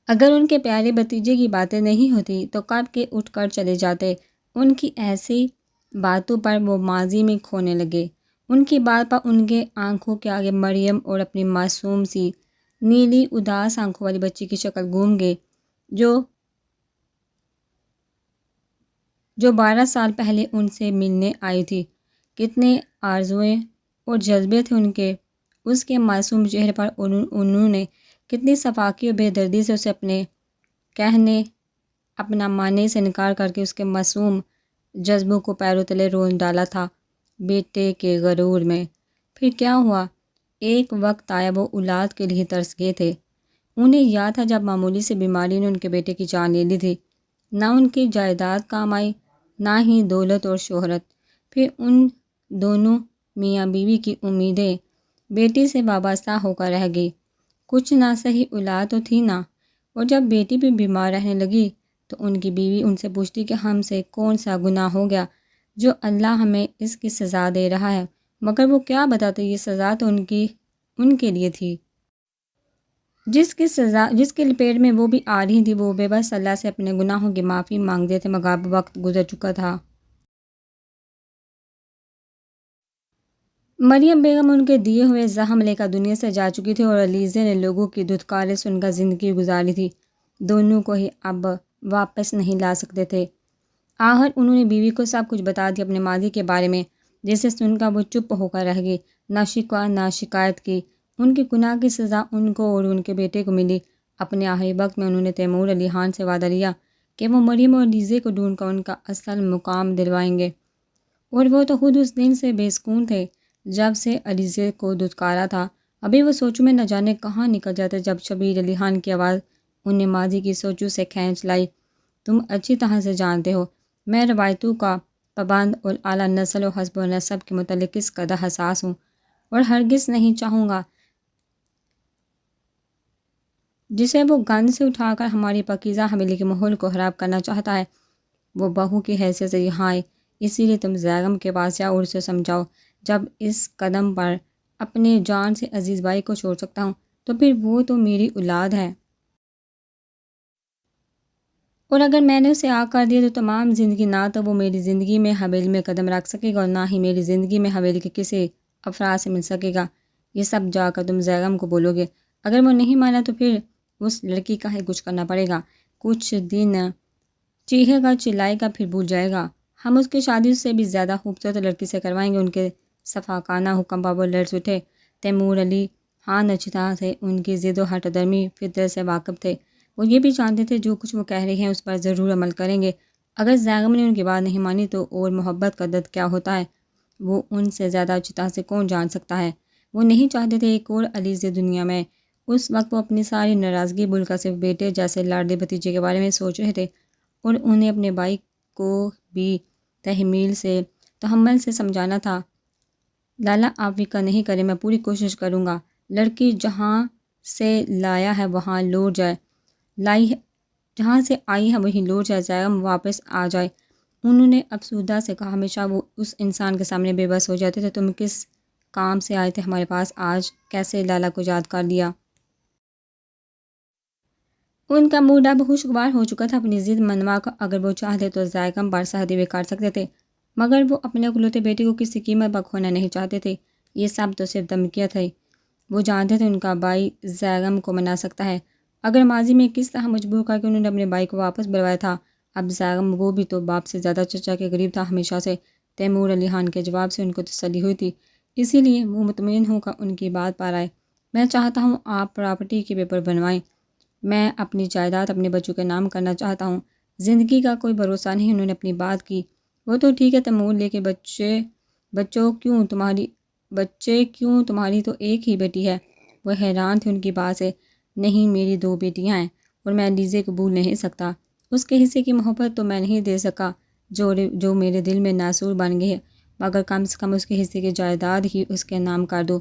اگر ان کے پیارے بھتیجے کی باتیں نہیں ہوتی تو کب کے اٹھ کر چلے جاتے۔ ان کی ایسی باتوں پر وہ ماضی میں کھونے لگے۔ ان کی بات پر ان کے آنکھوں کے آگے مریم اور اپنی معصوم سی نیلی اداس آنکھوں والی بچی کی شکل گھوم گئی جو 12 سال پہلے ان سے ملنے آئی تھی۔ کتنے آرزوئیں اور جذبے تھے ان کے اس کے معصوم چہرے پر، اور انہوں نے کتنی صفاقی اور بے دردی سے اسے اپنا ماننے سے انکار کر کے اس کے معصوم جذبوں کو پیروں تلے رون ڈالا تھا بیٹے کے غرور میں۔ پھر کیا ہوا؟ ایک وقت آیا وہ اولاد کے لیے ترس گئے تھے۔ انہیں یاد تھا جب معمولی سے بیماری نے ان کے بیٹے کی جان لے لی تھی۔ نہ ان کی جائیداد کام آئی، نہ ہی دولت اور شہرت۔ پھر ان دونوں میاں بیوی کی امیدیں بیٹی سے وابستہ ہو کر رہ گئی۔ کچھ نہ سہی اولاد تو تھی نہ، اور جب بیٹی بھی بیمار رہنے لگی تو ان کی بیوی ان سے پوچھتی کہ ہم سے کون سا گناہ ہو گیا جو اللہ ہمیں اس کی سزا دے رہا ہے، مگر وہ کیا بتاتے یہ سزا تو ان کے لیے تھی جس کے لپیٹ میں وہ بھی آ رہی تھی۔ وہ بے بس اللہ سے اپنے گناہوں کی معافی مانگتے تھے، مگر اب وقت گزر چکا تھا۔ مریم بیگم ان کے دیے ہوئے زخم لے کر دنیا سے جا چکی تھی، اور علیزے نے لوگوں کی دھتکاریں سن کر زندگی گزاری تھی۔ دونوں کو ہی اب واپس نہیں لا سکتے تھے۔ آخر انہوں نے بیوی کو سب کچھ بتا دیا اپنے ماضی کے بارے میں، جسے سن کر وہ چپ ہو کر رہ گئی۔ نہ شکوہ نہ شکایت کی۔ ان کے گناہ کی سزا ان کو اور ان کے بیٹے کو ملی۔ اپنے آخری وقت میں انہوں نے تیمور علی خان سے وعدہ لیا کہ وہ مریم اور علیزے کو ڈھونڈ کر ان کا اصل مقام دلوائیں گے، اور وہ تو خود اس دن سے بے سکون تھے جب سے علیزے کو دھتکارا تھا۔ ابھی وہ سوچوں میں نہ جانے کہاں نکل جاتے جب شبیر علی خان کی آواز انہیں ماضی کی سوچوں سے کھینچ لائی۔ تم اچھی طرح سے جانتے ہو میں روایتوں کا پابند اور اعلیٰ نسل و حسب و نسب کے متعلق کس قدر حساس ہوں، اور ہرگز نہیں چاہوں گا جسے وہ گند سے اٹھا کر ہماری پاکیزہ حویلی کے ماحول کو خراب کرنا چاہتا ہے وہ بہو کی حیثیت سے یہاں آئے۔ اسی لیے تم زیغم کے پاس جاؤ اور اسے سمجھاؤ جب اس قدم پر اپنے جان سے عزیز بھائی کو چھوڑ سکتا ہوں تو پھر وہ تو میری اولاد ہے، اور اگر میں نے اسے آگ کر دیا تو تمام زندگی نہ تو وہ میری زندگی میں حویلی میں قدم رکھ سکے گا اور نہ ہی میری زندگی میں حویلی کے کسی افراد سے مل سکے گا۔ یہ سب جا کر تم زیغم کو بولو گے۔ اگر وہ نہیں مانا تو پھر اس لڑکی کا ہی کچھ کرنا پڑے گا۔ کچھ دن چیخے گا، چلائے گا، پھر بھول جائے گا۔ ہم اس کی شادی سے بھی زیادہ خوبصورت لڑکی سے کروائیں گے۔ ان کے صفاقانہ حکم پر وہ لرز اٹھے۔ تیمور علی خان اچھی طرح سے ان کی ضد و ہٹ درمی فطرت سے واقف تھے۔ وہ یہ بھی جانتے تھے جو کچھ وہ کہہ رہے ہیں اس پر ضرور عمل کریں گے۔ اگر زیغم نے ان کی بات نہیں مانی تو اور محبت کا درد کیا ہوتا ہے وہ ان سے زیادہ اچھی طرح سے کون جان سکتا ہے۔ وہ نہیں چاہتے تھے ایک اور علیزے دنیا میں۔ اس وقت وہ اپنی ساری ناراضگی بھول کر صرف بیٹے جیسے لاڈلے بھتیجے کے بارے میں سوچ رہے تھے، اور انہیں اپنے بھائی کو بھی تحمل سے سمجھانا تھا۔ لالا آپ فکر نہیں کریں، میں پوری کوشش کروں گا لڑکی جہاں سے لایا ہے وہاں لوٹ جائے، جہاں سے آئی ہے وہیں لوٹ جائے، زیغم واپس آ جائے۔ انہوں نے افسردہ سے کہا ہمیشہ وہ اس انسان کے سامنے بے بس ہو جاتے تھے۔ تم کس کام سے آئے تھے ہمارے پاس؟ آج کیسے لالا کو یاد کر دیا؟ ان کا موڈ اب خوشگوار ہو چکا تھا۔ اپنی ضد منوا کر اگر وہ چاہتے تو زیغم پر سختی بھی کر سکتے تھے، مگر وہ اپنے اکلوتے بیٹے کو کسی قیمت پر کھونا نہیں چاہتے تھے۔ یہ سب تو صرف دھمکیاں تھیں۔ وہ جانتے تھے ان کا بھائی زیغم کو منا سکتا ہے۔ اگر ماضی میں کس طرح مجبور کر کے انہوں نے اپنے بھائی کو واپس بلوایا تھا، اب زیغم وہ بھی تو باپ سے زیادہ چچا کے قریب تھا ہمیشہ سے۔ تیمور علی خان کے جواب سے ان کو تسلی ہوئی تھی، اسی لیے وہ مطمئن ہو کر ان کی بات پر آئے۔ میں چاہتا ہوں آپ پراپرٹی کے پیپر بنوائیں۔ میں اپنی جائیداد اپنے بچوں کے نام کرنا چاہتا ہوں۔ زندگی کا کوئی بھروسہ نہیں۔ انہوں نے اپنی بات کی۔ وہ تو ٹھیک ہے تیمور، لیکن بچے کیوں تمہاری تو ایک ہی بیٹی ہے۔ وہ حیران تھے ان کی بات سے۔ نہیں، میری 2 بیٹیاں ہیں، اور میں علیزے کو بھول نہیں سکتا۔ اس کے حصے کی محبت تو میں نہیں دے سکا جو میرے دل میں ناسور بن گئی ہے، مگر کم سے کم اس کے حصے کی جائیداد ہی اس کے نام کر دو،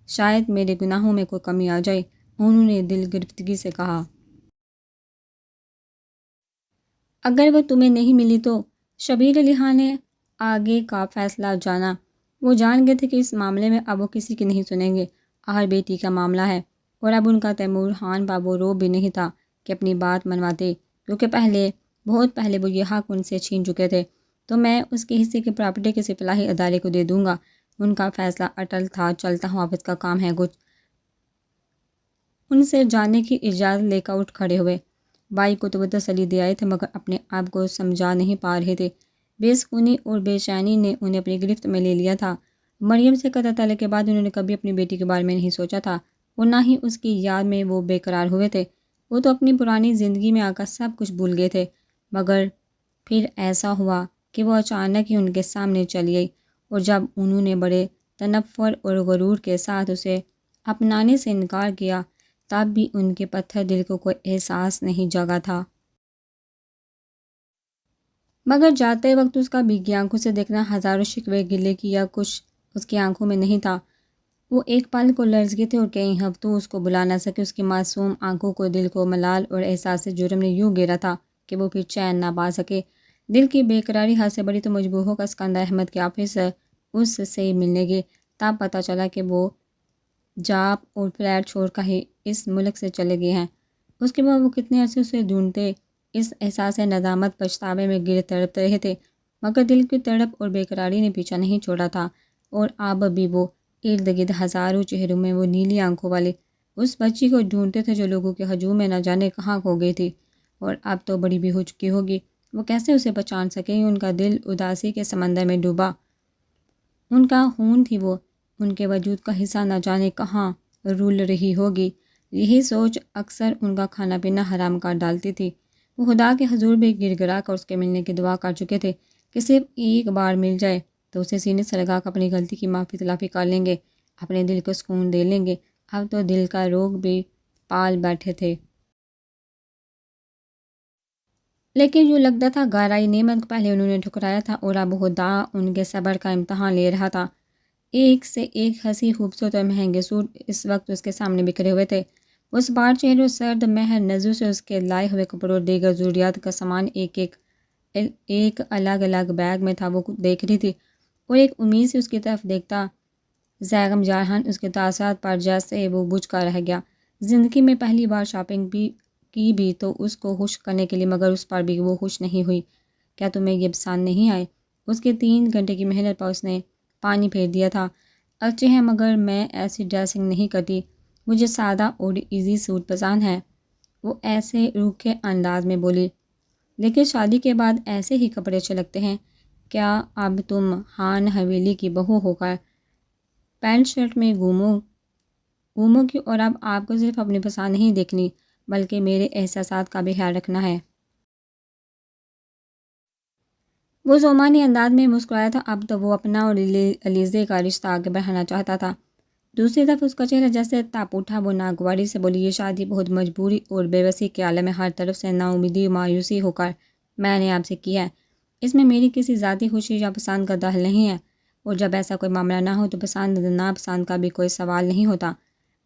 شاید میرے گناہوں میں کوئی کمی آ جائے۔ انہوں نے دل گرفتگی سے کہا۔ اگر وہ تمہیں نہیں ملی تو؟ شبیر علی خان نے آگے کا فیصلہ جانا۔ وہ جان گئے تھے کہ اس معاملے میں اب وہ کسی کی نہیں سنیں گے۔ آخر بیٹی کا معاملہ ہے، اور اب ان کا تیمور خان پر وہ رعب بھی نہیں تھا کہ اپنی بات منواتے، کیونکہ بہت پہلے وہ یہ حق ان سے چھین چکے تھے، تو میں اس کے حصے کی پراپرٹی کسی فلاحی ادارے کو دے دوں گا۔ ان کا فیصلہ اٹل تھا، چلتا ہوں آفس کا کام ہے کچھ۔ ان سے جانے کی اجازت لے کر اٹھ کھڑے ہوئے۔ بائی کو تو وہ تسلی دے آئے تھے مگر اپنے آپ کو سمجھا نہیں پا رہے تھے۔ بے سکونی اور بے چینی نے انہیں اپنی گرفت میں لے لیا تھا۔ مریم سے قطع تعلق کے بعد انہوں نے کبھی اپنی بیٹی کے بارے میں نہیں سوچا تھا، اور نہ ہی اس کی یاد میں وہ بے قرار ہوئے تھے۔ وہ تو اپنی پرانی زندگی میں آ کر سب کچھ بھول گئے تھے، مگر پھر ایسا ہوا کہ وہ اچانک ہی ان کے سامنے چلی گئی، اور جب انہوں نے بڑے تنفر اور غرور کے ساتھ اسے اپنانے سے انکار کیا، تب بھی ان کے پتھر دل کو کوئی احساس نہیں جگا تھا۔ مگر جاتے وقت اس کا بھیگی آنکھوں سے دیکھنا ہزاروں شکوے گلے کی یا کچھ اس کی آنکھوں میں نہیں تھا۔ وہ ایک پل کو لرز گئے تھے اور کئی ہفتوں اس کو بلا نہ سکے۔ اس کی معصوم آنکھوں کو دل کو ملال اور احساس جرم نے یوں گھیرا تھا کہ وہ پھر چین نہ پا سکے۔ دل کی بے قراری حد سے بڑی تو مجبور ہو کر اسکندر احمد کے آفس اس سے ملنے گئے۔ تب پتہ چلا کہ وہ جاپ اور فلیٹ چھوڑ کر ہی اس ملک سے چلے گئے ہیں۔ اس کے بعد وہ کتنے عرصے سے ڈھونڈتے اس احساس ندامت پچھتاوے میں گر تڑپتے رہے تھے، مگر دل کی تڑپ اور بے قراری نے پیچھا نہیں چھوڑا تھا، اور اب بھی وہ ارد گرد ہزاروں چہروں میں وہ نیلی آنکھوں والے اس بچی کو ڈھونڈتے تھے جو لوگوں کے ہجوم میں نہ جانے کہاں کھو گئی تھی، اور اب تو بڑی بھی ہو چکی ہوگی۔ وہ کیسے اسے پہچان سکیں؟ ان کا دل اداسی کے سمندر میں ڈوبا۔ ان کا خون تھی وہ، ان کے وجود کا حصہ نہ جانے کہاں رول رہی ہوگی۔ یہی سوچ اکثر ان کا کھانا پینا حرام کر ڈالتی تھی۔ وہ خدا کے حضور بھی گر گرا کر اس کے ملنے کی دعا کر چکے تھے کہ صرف ایک بار مل جائے تو اسے سینے سے لگا کر اپنی غلطی کی معافی تلافی کر لیں گے، اپنے دل کو سکون دے لیں گے۔ اب تو دل کا روگ بھی پال بیٹھے تھے۔ لیکن جو لگتا تھا گہرائی نعمت کو پہلے انہوں نے ٹھکرایا تھا، اور اب خدا ان کے صبر کا امتحان لے رہا تھا۔ ایک سے ایک ہنسی خوبصورت اور مہنگے سوٹ اس وقت اس کے سامنے بکھرے ہوئے تھے۔ اس بار چہرے اور سرد مہر نظروں سے اس کے لائے ہوئے کپڑوں اور دیگر ضروریات کا سامان ایک الگ الگ بیگ میں تھا۔ وہ دیکھ رہی تھی، اور ایک امید سے اس کی طرف دیکھتا زیغم جارحان اس کے تاثرات پر جیسے وہ بجھ کر رہ گیا۔ زندگی میں پہلی بار شاپنگ بھی تو اس کو خوش کرنے کے لیے، مگر اس پر بھی وہ خوش نہیں ہوئی۔ کیا تمہیں یہ پسند نہیں آئے؟ اس کے 3 گھنٹے کی محنت پر اس نے پانی پھیر دیا تھا۔ اچھے ہیں، مگر میں ایسی ڈریسنگ نہیں کرتی، مجھے سادہ اور ایزی سوٹ پسند ہے، وہ ایسے روکھے انداز میں بولی۔ لیکن شادی کے بعد ایسے ہی کپڑے اچھے لگتے ہیں۔ کیا اب تم خان حویلی کی بہو ہو کر پینٹ شرٹ میں گھومو کی، اور اب آپ کو صرف اپنی پسند نہیں دیکھنی بلکہ میرے احساسات کا بھی خیال رکھنا ہے۔ وہ زومانی انداز میں مسکرایا تھا۔ اب تو وہ اپنا اور علیزے کا رشتہ آگے بڑھانا چاہتا تھا۔ دوسری طرف اس کا چہرہ جیسے تپ اٹھا۔ وہ ناگواری سے بولی، یہ شادی بہت مجبوری اور بے بسی کے عالم میں ہر طرف سے نا امیدی و مایوسی ہو کر میں نے آپ سے کیا ہے۔ اس میں میری کسی ذاتی خوشی یا پسند کا دخل نہیں ہے، اور جب ایسا کوئی معاملہ نہ ہو تو پسند ناپسند کا بھی کوئی سوال نہیں ہوتا،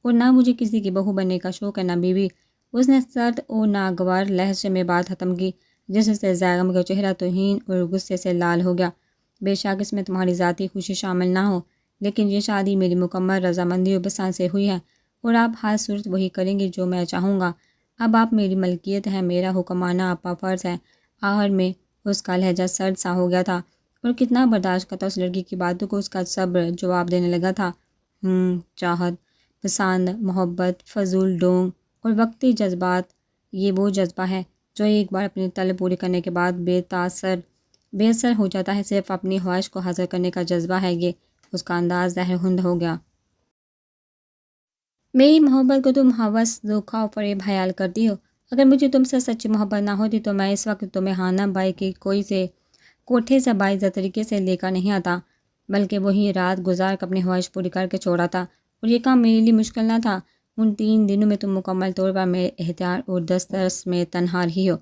اور نہ مجھے کسی کی بہو بننے کا شوق ہے، نہ بیوی۔ اس نے سرد اور ناگوار لہجے میں بات ختم کی، جس سے زیغم کا چہرہ توہین اور غصے سے لال ہو گیا۔ بے شک اس میں تمہاری ذاتی خوشی شامل نہ ہو، لیکن یہ شادی میری مکمل رضامندی اور پسند سے ہوئی ہے، اور آپ ہر صورت وہی کریں گے جو میں چاہوں گا۔ اب آپ میری ملکیت ہے، میرا حکم ماننا آپ کا فرض ہے۔ آخر میں اس کا لہجہ سرد سا ہو گیا تھا، اور کتنا برداشت کرتا اس لڑکی کی باتوں کو اس کا صبر جواب دینے لگا تھا۔ چاہت، پسند، محبت، فضول ڈونگ اور وقتی جذبات، یہ وہ جذبہ ہے جو ایک بار اپنی طلب پوری کرنے کے بعد بے اثر ہو جاتا ہے۔ صرف اپنی خواہش کو حاصل کرنے کا جذبہ ہے یہ۔ اس کا انداز زہر ہند ہو گیا۔ میری محبت کو تم ہوس، دھوکہ اور فریب خیال کرتی ہو۔ اگر مجھے تم سے سچی محبت نہ ہوتی تو میں اس وقت تمہیں ہانہ بائی کی کوٹھے سے باعزت طریقے سے لے کر نہیں آتا، بلکہ وہی رات گزار کر اپنی خواہش پوری کر کے چھوڑا تھا۔ اور یہ کام میرے لیے مشکل نہ تھا۔ ان 3 دنوں میں تم مکمل طور پر میرے اختیار اور دسترس میں تنہا رہی ہو،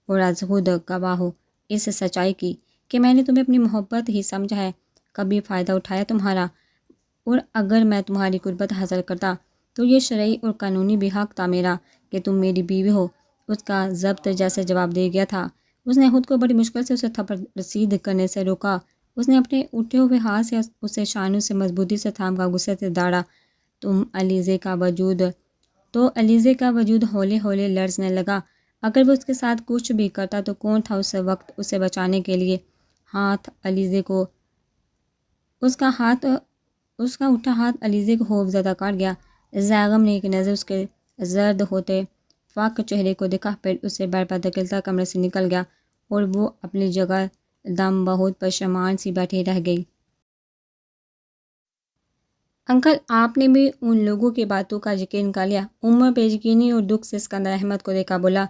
اور از خود گواہ ہو اس سچائی کی کہ میں نے تمہیں اپنی محبت ہی سمجھا ہے، کبھی فائدہ اٹھایا تمہارا۔ اور اگر میں تمہاری قربت حاصل کرتا تو یہ شرعی اور قانونی بھی حق تھا میرا کہ تم میری بیوی ہو۔ اس کا ضبط جیسے جواب دے گیا تھا۔ اس نے خود کو بڑی مشکل سے اسے تھپڑ رسید کرنے سے روکا۔ اس نے اپنے اٹھے ہوئے ہاتھ سے اسے شانوں سے مضبوطی سے تھام کر غصے سے داڑا۔ تم علیزے کا وجود تو علیزے کا وجود ہولے ہولے لرزنے لگا۔ اگر وہ اس کے ساتھ کچھ بھی کرتا تو کون تھا اس وقت اسے بچانے کے لیے؟ ہاتھ علیزے کو اس کا اٹھا ہاتھ علیزے کو خوف زدہ کر گیا۔ زیغم نے ایک نظر اس کے زرد ہوتے فاق چہرے کو دیکھا، پھر اسے برپا دھکیلتا کمرے سے نکل گیا اور وہ اپنی جگہ دم بہت پشیمان سی بیٹھی رہ گئی۔ انکل، آپ نے بھی ان لوگوں کی باتوں کا یقین کر لیا؟ عمر بے یقینی اور دکھ سے اسکندر احمد کو دیکھا بولا،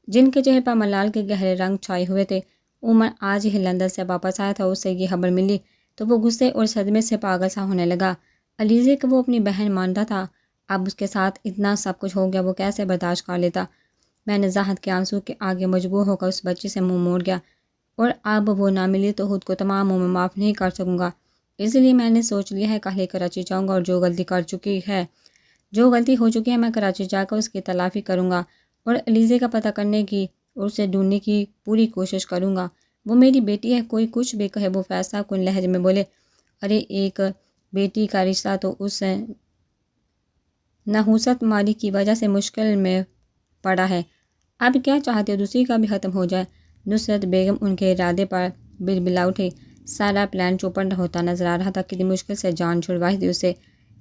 جن کے چہرے پر ملال کے گہرے رنگ چھائے ہوئے تھے۔ عمر آج ہی لندن سے واپس آیا تھا، اسے یہ خبر ملی تو وہ غصے اور صدمے سے پاگل سا ہونے لگا۔ علیزے کو وہ اپنی بہن مانتا تھا، اب اس کے ساتھ اتنا سب کچھ ہو گیا، وہ کیسے برداشت کر لیتا؟ میں نے زاہد کے آنسو کے آگے مجبور ہو کر اس بچی سے منہ موڑ گیا، اور اب وہ نہ ملی تو خود کو تمام عمر معاف نہیں کر سکوں گا۔ اس لیے میں نے سوچ لیا ہے کل ہی کراچی جاؤں گا، اور جو غلطی ہو چکی ہے میں کراچی جا کر اس کی تلافی کروں گا، اور علیزے کا پتہ کرنے کی اور اسے ڈھونڈنے کی پوری کوشش کروں گا۔ وہ میری بیٹی ہے، کوئی کچھ بھی کہے۔ وہ فیصلہ کن لہجے میں بولے، ارے ایک بیٹی کا رشتہ تو اس نحوست ماری کی وجہ سے مشکل میں پڑا ہے، اب کیا چاہتے ہو دوسری کا بھی ختم ہو جائے؟ نصرت بیگم ان کے ارادے پر بلبلا اٹھی۔ سارا پلان چوپٹ ہوتا نظر آ رہا تھا، کتنی مشکل سے جان چھڑوائی تھی اسے۔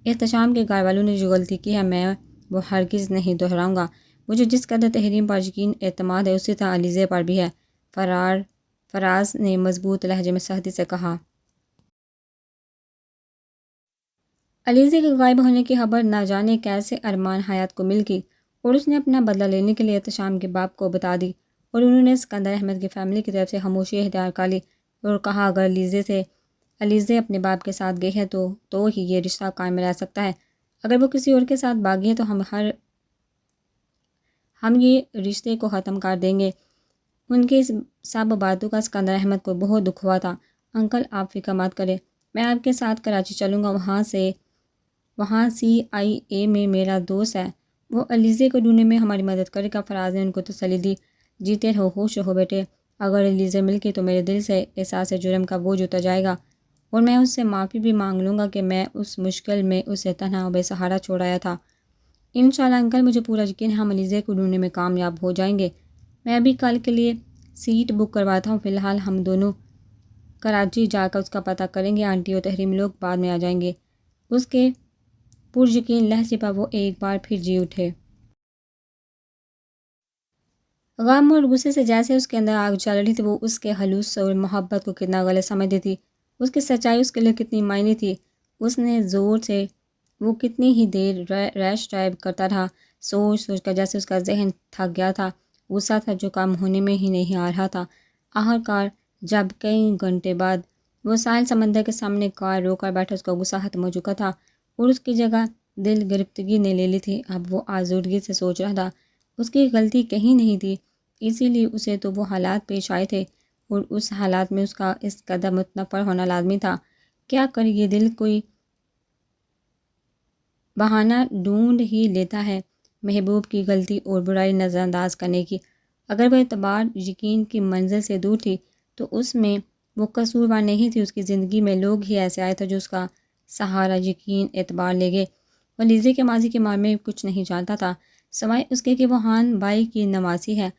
احتشام کے گھر والوں نے جو غلطی کی ہے میں وہ ہرگز نہیں دہراؤں گا۔ مجھے جس قدر تحریم پر یقین اعتماد ہے اسی طرح علیزے پر بھی ہے، فراز نے مضبوط لہجے میں سختی سے کہا۔ علیزے کے غائب ہونے کی خبر نہ جانے کیسے ارمان حیات کو مل گئی، اور اس نے اپنا بدلہ لینے کے لیے احتشام کے باپ کو بتا دی، اور انہوں نے اسکندر احمد کی فیملی کی طرف سے خاموشی اختیار کر لی اور کہا اگر علیزے اپنے باپ کے ساتھ گئی ہے تو ہی یہ رشتہ قائم رہ سکتا ہے، اگر وہ کسی اور کے ساتھ بھاگی ہے تو ہم یہ رشتے کو ختم کر دیں گے۔ ان کی اس سب باتوں کا اسکندر احمد کو بہت دکھ ہوا تھا۔ انکل آپ فکر مت کریں، میں آپ کے ساتھ کراچی چلوں گا، وہاں CIA میں میرا دوست ہے، وہ علیزے کو ڈھونڈنے میں ہماری مدد کرے گا۔ فراز نے ان کو تسلی دی۔ جیتے رہو، خوش رہو بیٹے، اگر علیزے مل کے تو میرے دل سے احساس جرم کا بوجھ اتر جائے گا، اور میں اس سے معافی بھی مانگ لوں گا کہ میں اس مشکل میں اسے تنہا و بے سہارا چھوڑایا تھا۔ انشاءاللہ انکل، مجھے پورا یقین ہے ہم علیزے کو ڈھونڈنے میں کامیاب ہو جائیں گے۔ میں ابھی کل کے لیے سیٹ بک کرواتا ہوں، فی الحال ہم دونوں کراچی جا کر اس کا پتہ کریں گے، آنٹی اور تحریم لوگ بعد میں آ جائیں گے۔ اس کے پر یقین لہجے پر وہ ایک بار پھر جی اٹھے۔ غم اور غصے سے جیسے اس کے اندر آگ جل رہی تھی، وہ اس کے خلوص اور محبت کو کتنا غلط سمجھتی تھی، اس کی سچائی اس کے لیے کتنی معنی تھی۔ اس نے زور سے وہ کتنی ہی دیر ریش ڈرائیو کرتا رہا، سوچ سوچ کر جیسے اس کا ذہن تھک گیا تھا، غصہ تھا جو کم ہونے میں ہی نہیں آ رہا تھا۔ آخرکار جب کئی گھنٹے بعد وہ ساحل سمندر کے سامنے کار رو کر بیٹھا، اس کا غصہ ختم ہو چکا تھا اور اس کی جگہ دل گرفتگی نے لے لی تھی۔ اب وہ آزردگی سے سوچ رہا تھا، اس کی غلطی کہیں نہیں تھی، اسی لیے اسے تو وہ حالات پیش آئے تھے، اور اس حالات میں اس کا اس قدر متنفر ہونا لازمی تھا۔ کیا کرے، یہ دل کوئی بہانہ ڈھونڈ ہی لیتا ہے محبوب کی غلطی اور برائی نظر انداز کرنے کی۔ اگر وہ اعتبار یقین کی منزل سے دور تھی تو اس میں وہ قصوروار نہیں تھی، اس کی زندگی میں لوگ ہی ایسے آئے تھے جو اس کا سہارا یقین اعتبار لے گئے۔ وہ علیزے کے ماضی کے بارے میں کچھ نہیں جانتا تھا، سوائے اس کے کہ وہ خان بائی کی نواسی ہے۔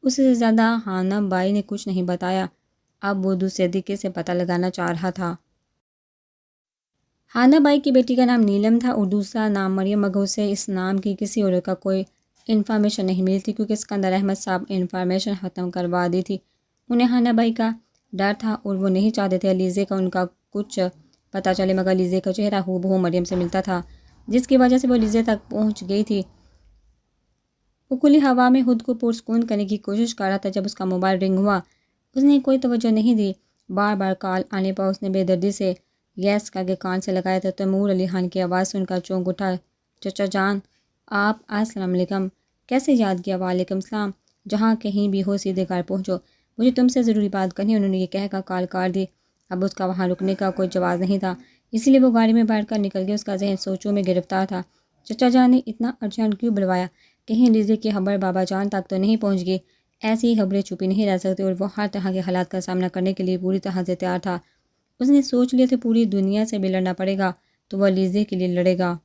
اس سے زیادہ خانہ بائی نے کچھ نہیں بتایا۔ اب وہ دوسرے طریقے سے پتہ لگانا چاہ رہا تھا۔ خانہ بائی کی بیٹی کا نام نیلم تھا اور دوسرا نام مریم، مگر اسے اس نام کی کسی اور کا کوئی انفارمیشن نہیں ملی تھی، کیونکہ اسکندر احمد صاحب انفارمیشن ختم کروا دی تھی۔ انہیں خانہ بائی کا ڈر تھا اور وہ نہیں چاہتے تھے علیزے کا ان کا کچھ پتہ چلے، مگر علیزے کا چہرہ ہو بہو مریم سے ملتا تھا، جس کی وجہ سے وہ علیزے تک پہنچ گئی تھی۔ وہ کھلی ہوا میں خود کو پرسکون کرنے کی کوشش کر رہا تھا جب اس کا موبائل رنگ ہوا۔ اس نے کوئی توجہ نہیں دی، بار بار کال آنے پر اس نے بے دردی سے یس کر کے کان سے لگایا تھا۔ تیمور علی خان کی آواز سن کر چونک اٹھا۔ چچا جان، آپ؟ السلام علیکم۔ کیسے یاد کیا؟ وعلیکم السلام، جہاں کہیں بھی ہو سیدھے گھر پہنچو، مجھے تم سے ضروری بات کرنی ہے۔ انہوں نے یہ کہہ کر کال کاٹ دی۔ اب اس کا وہاں رکنے کا کوئی جواز نہیں تھا، اسی لیے وہ گاڑی میں بیٹھ کر نکل گیا۔ اس کا ذہن سوچوں میں گرفتار تھا۔ چچا جان نے اتنا ارجنٹ کیوں بلوایا؟ کہیں علیزے کی خبر بابا جان تک تو نہیں پہنچ گئی؟ ایسی خبریں چھپی نہیں رہ سکتی، اور وہ ہر طرح کے حالات کا سامنا کرنے کے لیے پوری طرح سے تیار تھا۔ اس نے سوچ لیا تھا پوری دنیا سے بھی لڑنا پڑے گا تو وہ علیزے کے لیے لڑے گا۔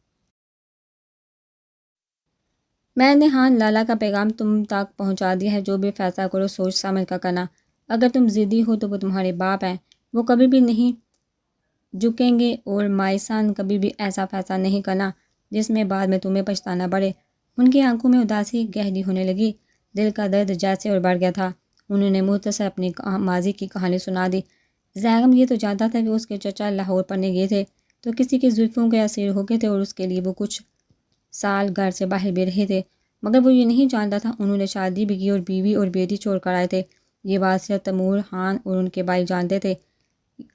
میں نے ہاں لالا کا پیغام تم تک پہنچا دیا ہے، جو بھی فیصلہ کرو سوچ سمجھ کر کرنا۔ اگر تم ضدی ہو تو وہ تمہارے باپ ہیں، وہ کبھی بھی نہیں جھکیں گے، اور مائسان کبھی بھی ایسا فیصلہ نہیں کرنا جس میں بعد میں تمہیں پچھتانا پڑے۔ ان کی آنکھوں میں اداسی گہری ہونے لگی، دل کا درد جیسے اور بڑھ گیا تھا۔ انہوں نے مختصر اپنی ماضی کی کہانی سنا دی۔ زیغم یہ تو جانتا تھا کہ اس کے چچا لاہور پڑھنے گئے تھے تو کسی کی زلفوں کے اسیر ہو گئے تھے، اور اس کے لیے وہ کچھ سال گھر سے باہر بھی رہے تھے، مگر وہ یہ نہیں جانتا تھا انہوں نے شادی بھی کی اور بیوی اور بیٹی چھوڑ کر آئے تھے۔ یہ بات صرف تیمور خان اور ان کے بھائی جانتے تھے۔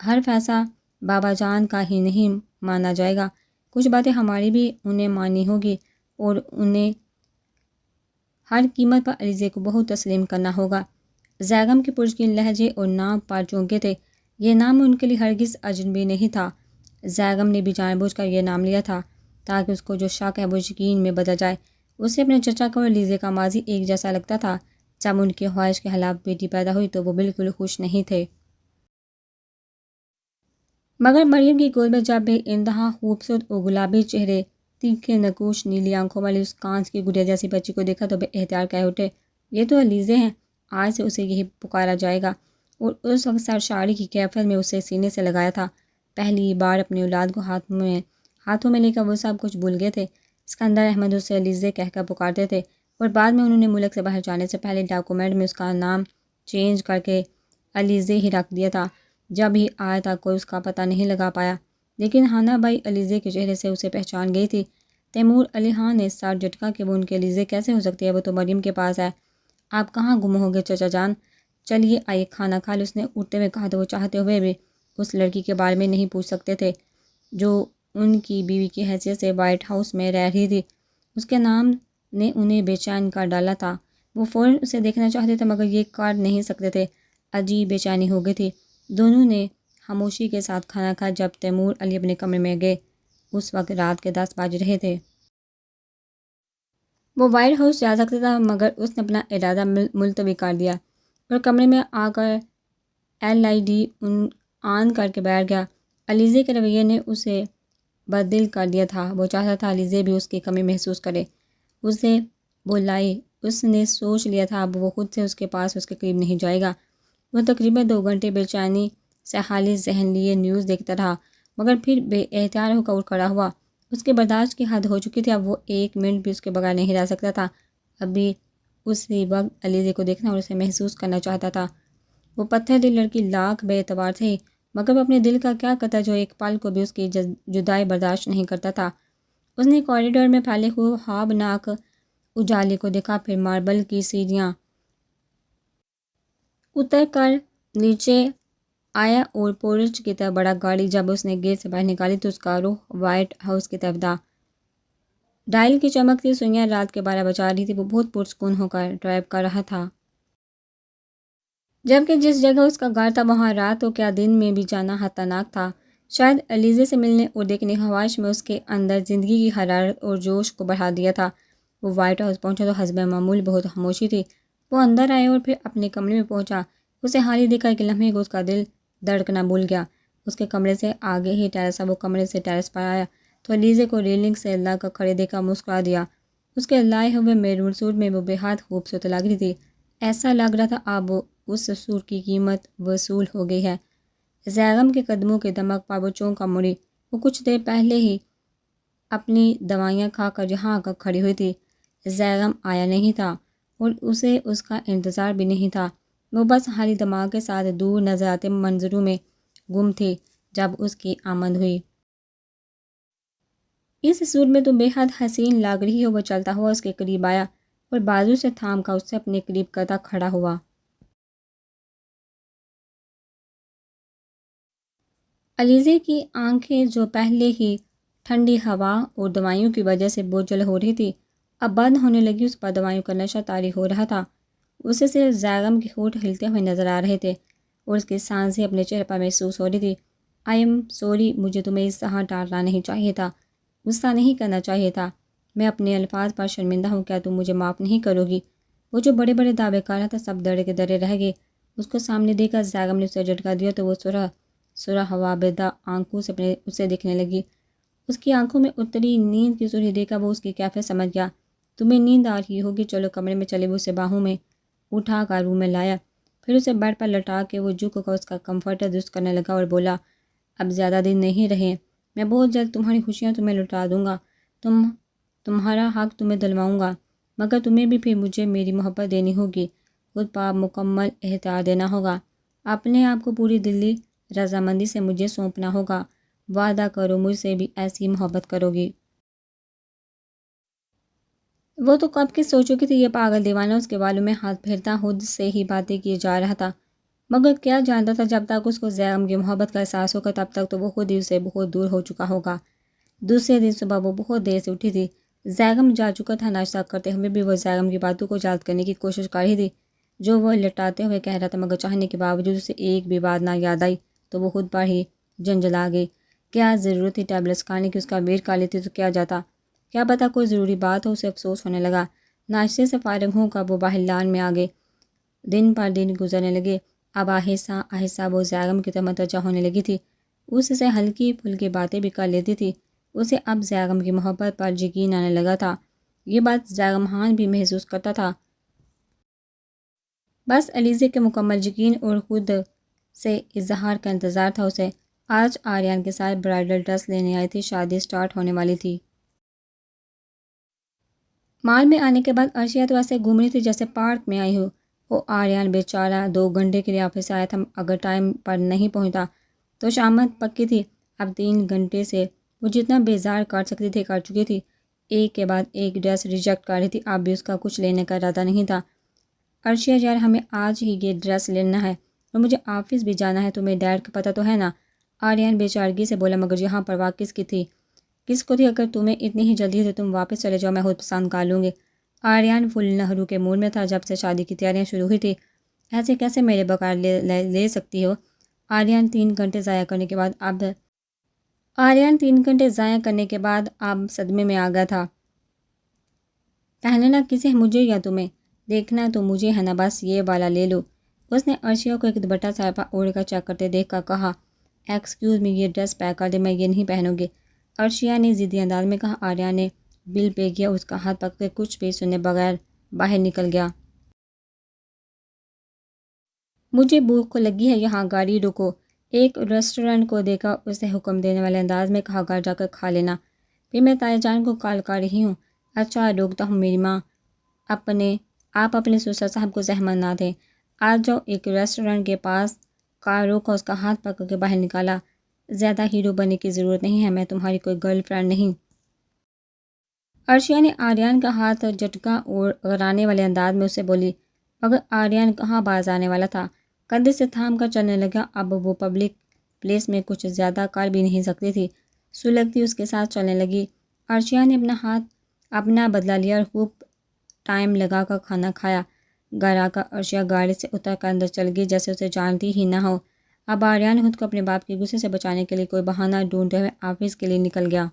ہر فیصلہ بابا جان کا ہی نہیں مانا جائے گا، کچھ باتیں ہماری بھی انہیں ماننی ہوگی، اور انہیں ہر قیمت پر علیزے کو بہت تسلیم کرنا ہوگا۔ زیغم کے پرجگین لہجے اور نام پر چونکے تھے۔ یہ نام ان کے لیے ہرگز اجنبی نہیں تھا۔ زیغم نے بھی جان بوجھ کر یہ نام لیا تھا تاکہ اس کو جو شک ہے وہ یقین میں بدل جائے۔ اسے اپنے چچا کا اور علیزے کا ماضی ایک جیسا لگتا تھا۔ جب ان کی خواہش کے خلاف بیٹی پیدا ہوئی تو وہ بالکل خوش نہیں تھے، مگر مریم کی گود میں جب بے انتہا خوبصورت اور گلابی چہرے، تیکھے نقوش نیلی آنکھوں والی اس کانچ کی گڑیا جیسی بچی کو دیکھا تو بے اختیار کہہ اٹھے، یہ تو علیزے ہیں، آج سے اسے یہی پکارا جائے گا۔ اور اس وقت سرشاری کی کیفیت میں اسے سینے سے لگایا تھا۔ پہلی بار اپنی اولاد کو ہاتھوں میں لے کر وہ سب کچھ بھول گئے تھے۔ اسکندر احمد اسے علیزے کہہ کر پکارتے تھے، اور بعد میں انہوں نے ملک سے باہر جانے سے پہلے ڈاکومنٹ میں اس کا نام چینج کر کے علیزے ہی رکھ دیا تھا۔ جب ہی آیا تھا کوئی اس کا پتہ نہیں لگا پایا، لیکن ہانا بائی علیزے کے چہرے سے اسے پہچان گئی تھی۔ تیمور علی خان نے سر جھٹکا کہ وہ ان کے علیزے کیسے ہو سکتی ہے، وہ تو مریم کے پاس ہے۔ آپ کہاں گم ہو گئے چچا جان؟ چلیے آئیے کھانا کھا لیں، اس نے اٹھتے ہوئے کہا تو وہ چاہتے ہوئے بھی اس لڑکی کے بارے میں نہیں پوچھ سکتے تھے جو ان کی بیوی کی حیثیت سے وائٹ ہاؤس میں رہ رہی تھی۔ اس کے نام نے انہیں بے چین کر ڈالا تھا۔ وہ فوراً اسے دیکھنا چاہتے تھے مگر یہ کر نہیں سکتے تھے، عجیب بے چینی ہو گئی تھی۔ دونوں نے خاموشی کے ساتھ کھانا کھایا۔ جب تیمور علی اپنے کمرے میں گئے اس وقت رات کے 10 بج رہے تھے۔ وہ وائٹ ہاؤس جا سکتا تھا مگر اس نے اپنا ارادہ ملتوی کر دیا اور کمرے میں آ کر LED آن کر کے بیٹھ گیا۔ علیزے کے رویے نے اسے بددل کر دیا تھا۔ وہ چاہتا تھا علیزے بھی اس کی کمی محسوس کرے، اسے بلائے۔ اس نے سوچ لیا تھا اب وہ خود سے اس کے پاس اس کے قریب نہیں جائے گا۔ وہ تقریباً 2 گھنٹے بے چینی سے خالی ذہن لیے نیوز دیکھتا رہا، مگر پھر بے اختیار ہو کر اٹھ کھڑا ہوا۔ اس کے برداشت کی حد ہو چکی تھی، اب وہ 1 منٹ بھی اس کے بغیر نہیں رہ سکتا تھا۔ ابھی اسی وقت علیزے کو دیکھنا اور اسے محسوس کرنا چاہتا تھا۔ وہ پتھر دل لڑکی لاکھ بے اعتبار تھی، مگر وہ اپنے دل کا کیا کرتا جو ایک پل کو بھی اس کی جدائی برداشت نہیں کرتا تھا۔ اس نے کوریڈور میں پھیلے ہوئے خوابناک اجالے کو دیکھا، پھر ماربل کی سیڑھیاں اتر کر نیچے آیا اور پورچ کی طرف بڑا۔ گاڑی جب اس نے گیٹ سے باہر نکالی تو اس کا رخ وائٹ ہاؤس کی طرف تھا۔ ڈائل کی چمکتی سوئیاں رات کے 12 بجا رہی تھی۔ وہ بہت پرسکون ہو کر ڈرائیو کر رہا تھا، جبکہ جس جگہ اس کا گھر تھا وہاں رات ہو کیا دن میں بھی جانا خطرناک تھا۔ شاید علیزے سے ملنے اور دیکھنے کی خواہش میں اس کے اندر زندگی کی حرارت اور جوش کو بڑھا دیا تھا۔ وہ وائٹ ہاؤس پہنچا تو حسب معمول بہت خاموشی تھی۔ وہ اندر آئے اور پھر اپنے کمرے میں پہنچا۔ اسے حال ہی دیکھا کہ لمحے کو اس کا دل دھڑکنا بھول گیا۔ اس کے کمرے سے آگے ہی ٹیرس تھا۔ وہ کمرے سے ٹیرس پر آیا تو علیزے کو ریلنگ سے لگ کر کھڑے دیکھا، مسکرا دیا۔ اس کے لائے ہوئے میرون سوٹ میں وہ بے حد خوبصورت لگ رہی تھی۔ ایسا لگ رہا تھا اب اس سوٹ کی قیمت وصول ہو گئی ہے۔ زیغم کے قدموں کے دمک پر وہ چونکا مڑی۔ وہ کچھ دیر پہلے ہی اپنی دوائیاں کھا کر یہاں آ کر کھڑی ہوئی تھی۔ زیغم آیا نہیں تھا اور اسے اس کا انتظار بھی نہیں تھا۔ وہ بس خالی دماغ کے ساتھ دور نظر آتے منظروں میں گم تھی جب اس کی آمد ہوئی۔ اس سوٹ میں تم بے حد حسین لگ رہی ہو۔ وہ چلتا ہوا اس کے قریب آیا اور بازو سے تھام کر اس سے اپنے قریب کرتا کھڑا ہوا۔ علیزے کی آنکھیں جو پہلے ہی ٹھنڈی ہوا اور دوائیوں کی وجہ سے بوجھل ہو رہی تھی اب بند ہونے لگی۔ اس پر دوائیوں کا نشہ طاری ہو رہا تھا۔ اسے صرف زیغم کے ہونٹ ہلتے ہوئے نظر آ رہے تھے اور اس کی سانسیں اپنے چہرے پر محسوس ہو رہی تھی۔ آئی ایم سوری، مجھے تمہیں اس طرح ڈانٹنا نہیں چاہیے تھا، غصہ نہیں کرنا چاہیے تھا۔ میں اپنے الفاظ پر شرمندہ ہوں، کیا تم مجھے معاف نہیں کرو گی؟ وہ جو بڑے بڑے دعوے کر رہا تھا سب ڈرے کے ڈرے رہ گئے۔ اس کو سامنے دیکھ کر زیغم نے اسے جھٹکا دیا تو وہ سرخ خوابیدہ آنکھوں سے اسے دیکھنے لگی۔ اس کی آنکھوں میں اتری نیند کی سرخی دیکھ کر وہ اس کی کیفیت سمجھ گیا۔ تمہیں نیند آ رہی ہوگی، چلو کمرے میں چلے۔ وہ اسے باہوں میں اٹھا کر روم میں لایا، پھر اسے بیڈ پر لٹا کے وہ جھک کر اس کا کمفرٹر درست کرنے لگا اور بولا، اب زیادہ دن نہیں رہے، میں بہت جلد تمہاری خوشیاں تمہیں لوٹا دوں گا، تمہارا حق تمہیں دلواؤں گا، مگر تمہیں بھی پھر مجھے میری محبت دینی ہوگی، خود پا مکمل اختیار دینا ہوگا، اپنے آپ کو پوری دلی رضامندی سے مجھے سونپنا ہوگا، وعدہ کرو مجھ سے بھی ایسی محبت کرو گی۔ وہ تو کب کی سوچ چکی تھی، یہ پاگل دیوانہ اس کے بالوں میں ہاتھ پھیرتا خود سے ہی باتیں کیے جا رہا تھا، مگر کیا جانتا تھا جب تک اس کو زیغم کی محبت کا احساس ہوگا تب تک تو وہ خود ہی اسے بہت دور ہو چکا ہوگا۔ دوسرے دن صبح وہ بہت دیر سے اٹھی تھی، زیغم جا چکا تھا، ناشتہ کرتے ہوئے بھی وہ زیغم کی باتوں کو یاد کرنے کی کوشش کر رہی تھی جو وہ لٹاتے ہوئے کہہ رہا تھا، مگر چاہنے کے باوجود اسے ایک بھی بات نہ یاد آئی تو وہ خود پر ہی جنجلا گئی۔ کیا ضرورت تھی ٹیبلٹس کھانے کی، اس کا ویٹ کر لیتی تو کیا جاتا، کیا پتہ کوئی ضروری بات ہو، اسے افسوس ہونے لگا۔ ناشتے سے فارغ ہو کر وہ باہر لان میں آگے، دن پر دن گزرنے لگے، اب آہستہ آہستہ وہ زیغم کی طرف متوجہ ہونے لگی تھی، اس سے ہلکی پھلکی باتیں بھی کر لیتی تھی، اسے اب زیغم کی محبت پر یقین آنے لگا تھا، یہ بات زیغم خان بھی محسوس کرتا تھا۔ بس علیزے کے مکمل یقین اور خود سے اظہار کا انتظار تھا اسے۔ آج آریان کے ساتھ برائڈل ڈریس لینے آئی تھی، شادی سٹارٹ ہونے والی تھی۔ مال میں آنے کے بعد عرشیہ تو ایسے گھوم رہی تھی جیسے پارک میں آئی ہو، وہ آریان بیچارہ 2 گھنٹے کے لیے آفس آیا تھا، اگر ٹائم پر نہیں پہنچا تو شامت پکی تھی، اب 3 گھنٹے سے وہ جتنا بیزار کر سکتی تھی کر چکی تھی، ایک کے بعد ایک ڈریس ریجیکٹ کر رہی تھی، اب بھی اس کا کچھ لینے کا ارادہ نہیں تھا۔ عرشیہ یار ہمیں آج ہی یہ ڈریس لینا ہے اور مجھے آفس بھی جانا ہے، تمہیں ڈیڈ کا پتہ تو ہے نا، آریان بے چارگی سے بولا، مگر یہاں پر کس کی تھی، کس کو تھی، اگر تمہیں اتنی ہی جلدی ہے تو تم واپس چلے جاؤ، میں خود پسند کر لوں گی۔ آریان فل نہرو کے موڈ میں تھا، جب سے شادی کی تیاریاں شروع ہوئی تھی، ایسے کیسے میرے بغیر لے سکتی ہو۔ آریان 3 گھنٹے ضائع کرنے کے بعد اب صدمے میں آ گیا تھا، پہننا کسے، مجھے یا تمہیں، دیکھنا تو مجھے ہے نا، بس یہ والا لے لو۔ اس نے عرشیہ کو ایک دوپٹہ سر پر اوڑھ کر چیک کرتے دیکھ کر کہا، ایکسکیوز می، یہ ڈریس پیک کر دے، میں یہ نہیں پہنوں گی۔ عرشیہ نے ضدی انداز میں کہا۔ آریان نے بل پے کیا، اس کا ہاتھ پکڑ کے کچھ بھی سنے بغیر باہر نکل گیا۔ مجھے بھوک لگی ہے، یہاں گاڑی روکو، ایک ریسٹورنٹ کو دیکھا، اسے حکم دینے والے انداز میں کہا، گھر جا کر کھا لینا، پھر میں تایا جان کو کال کر رہی ہوں۔ اچھا روکتا ہوں میری ماں، آپ اپنے سسر صاحب کو زحمت نہ دیں، آ جاؤ۔ ایک ریسٹورنٹ کے پاس کار روکا، اس کا ہاتھ پکڑ کے باہر نکالا، زیادہ ہیرو بننے کی ضرورت نہیں ہے، میں تمہاری کوئی گرل فرینڈ نہیں۔ عرشیہ نے آریان کا ہاتھ جھٹکا اور غرانے والے انداز میں اسے بولی، مگر آریان کہاں باز آنے والا تھا، کندھے سے تھام کر چلنے لگا، اب وہ پبلک پلیس میں کچھ زیادہ کر بھی نہیں سکتی تھی، سلگتی اس کے ساتھ چلنے لگی۔ عرشیہ نے اپنا بدلہ لیا اور خوب ٹائم لگا کر کھانا کھایا۔ گھر آ کر عرشیہ گاڑی سے اتر کر اندر چل گئی جیسے اسے جانتی ہی نہ ہو۔ اب آریان خود کو اپنے باپ کے غصے سے بچانے کے لیے کوئی بہانہ ڈھونڈتے ہوئے آفس کے لیے نکل گیا۔